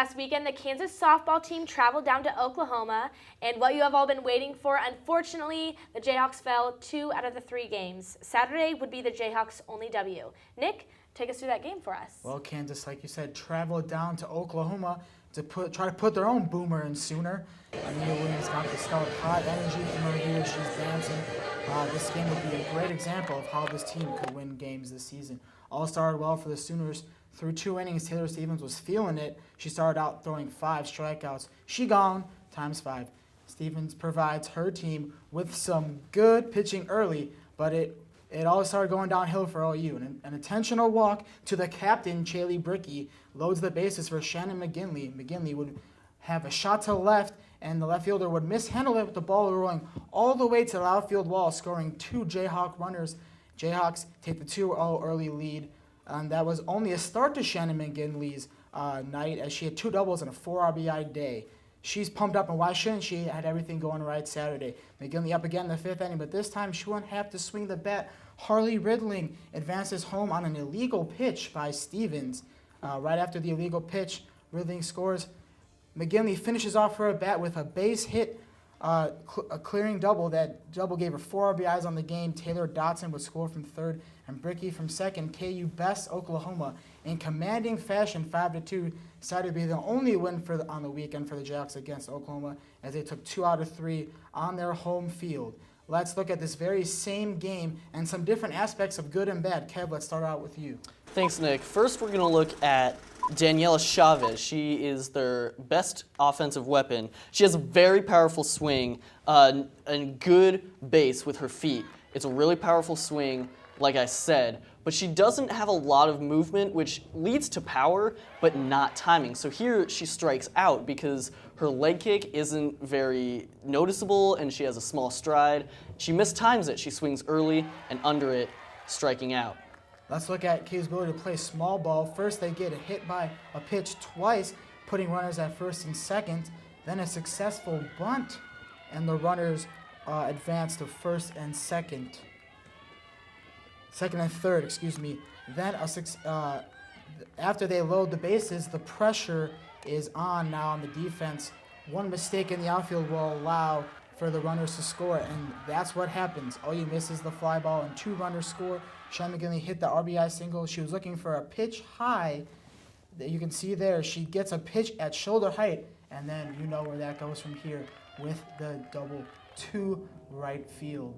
past weekend, the Kansas softball team traveled down to Oklahoma, and what you have all been waiting for, unfortunately, the Jayhawks fell 2 out of the 3 games. Saturday would be the Jayhawks' only W. Nick, take us through that game for us. Well, Kansas, like you said, traveled down to Oklahoma to try to put their own boomer in sooner. Nia Williams got the start, hot energy from her here. She's dancing. This game would be a great example of how this team could win games this season. All started well for the Sooners. Through 2 innings, Taylor Stevens was feeling it. She started out throwing 5 strikeouts. She gone times 5. Stevens provides her team with some good pitching early, but it all started going downhill for OU. An intentional walk to the captain, Chaley Brickey, loads the bases for Shannon McGinley. McGinley would have a shot to the left, and the left fielder would mishandle it with the ball rolling all the way to the outfield wall, scoring 2 Jayhawk runners. Jayhawks take the 2-0 early lead. And that was only a start to Shannon McGinley's night, as she had 2 doubles and a 4 RBI day. She's pumped up, and why shouldn't she? Had everything going right Saturday. McGinley up again in the 5th inning, but this time she won't have to swing the bat. Harley Ridling advances home on an illegal pitch by Stevens. Right after the illegal pitch, Ridling scores. McGinley finishes off her bat with a base hit, a clearing double. That double gave her 4 RBIs on the game. Taylor Dotson would score from 3rd, and Brickey from 2nd. KU bests Oklahoma in commanding fashion, 5-2. Decided to be the only win on the weekend for the Jayhawks against Oklahoma, as they took 2 out of 3 on their home field. Let's look at this very same game and some different aspects of good and bad. Kev, let's start out with you. Thanks, Nick. First, we're going to look at Daniela Chavez. She is their best offensive weapon. She has a very powerful swing and good base with her feet. It's a really powerful swing, like I said, but she doesn't have a lot of movement, which leads to power, but not timing. So here she strikes out because her leg kick isn't very noticeable and she has a small stride. She mistimes it. She swings early and under it, striking out. Let's look at KU's ability to play small ball. First, they get hit by a pitch twice, putting runners at 1st and 2nd. Then a successful bunt, and the runners advance to 1st and 2nd. 2nd and 3rd, excuse me. Then after they load the bases, the pressure is on now on the defense. One mistake in the outfield will allow for the runners to score, and that's what happens. OU misses the fly ball, and 2 runners score. Shannon McGinley hit the RBI single. She was looking for a pitch high that you can see there. She gets a pitch at shoulder height, and then you know where that goes from here with the double to right field.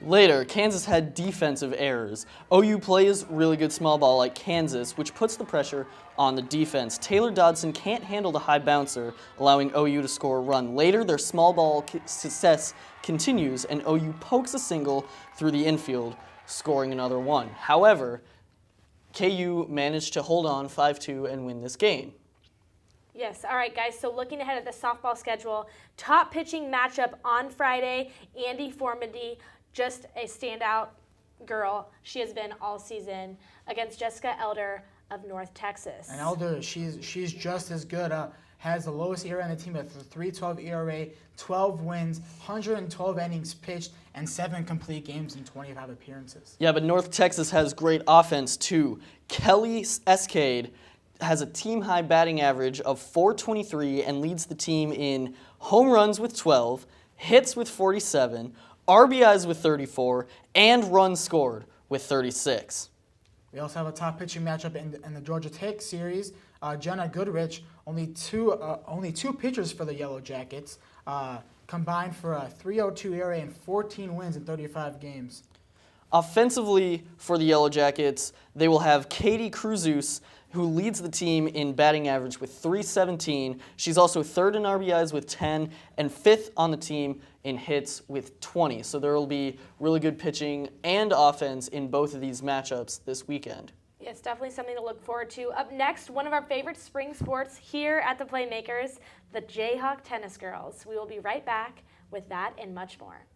Later, Kansas had defensive errors. OU plays really good small ball like Kansas, which puts the pressure on the defense. Taylor Dodson can't handle the high bouncer, allowing OU to score a run. Later, their small ball success continues, and OU pokes a single through the infield, scoring another one. However, KU managed to hold on 5-2 and win this game. Yes, all right, guys, so looking ahead at the softball schedule, top pitching matchup on Friday, Andy Formandy, just a standout girl. She has been all season against Jessica Elder of North Texas. And Elder, she's just as good. Has the lowest ERA on the team at 3.12 ERA, 12 wins, 112 innings pitched, and 7 complete games in 25 appearances. Yeah, but North Texas has great offense too. Kelly Escade has a team-high batting average of .423 and leads the team in home runs with 12, hits with 47, RBIs with 34, and runs scored with 36. We also have a top pitching matchup in the Georgia Tech series. Jenna Goodrich, only two pitchers for the Yellow Jackets, combined for a 3.02 ERA and 14 wins in 35 games. Offensively for the Yellow Jackets, they will have Katie Cruzus, who leads the team in batting average with .317. She's also 3rd in RBIs with 10 and 5th on the team in hits with 20. So there will be really good pitching and offense in both of these matchups this weekend. Yes, definitely something to look forward to. Up next, one of our favorite spring sports here at the Playmakers, the Jayhawk Tennis Girls. We will be right back with that and much more.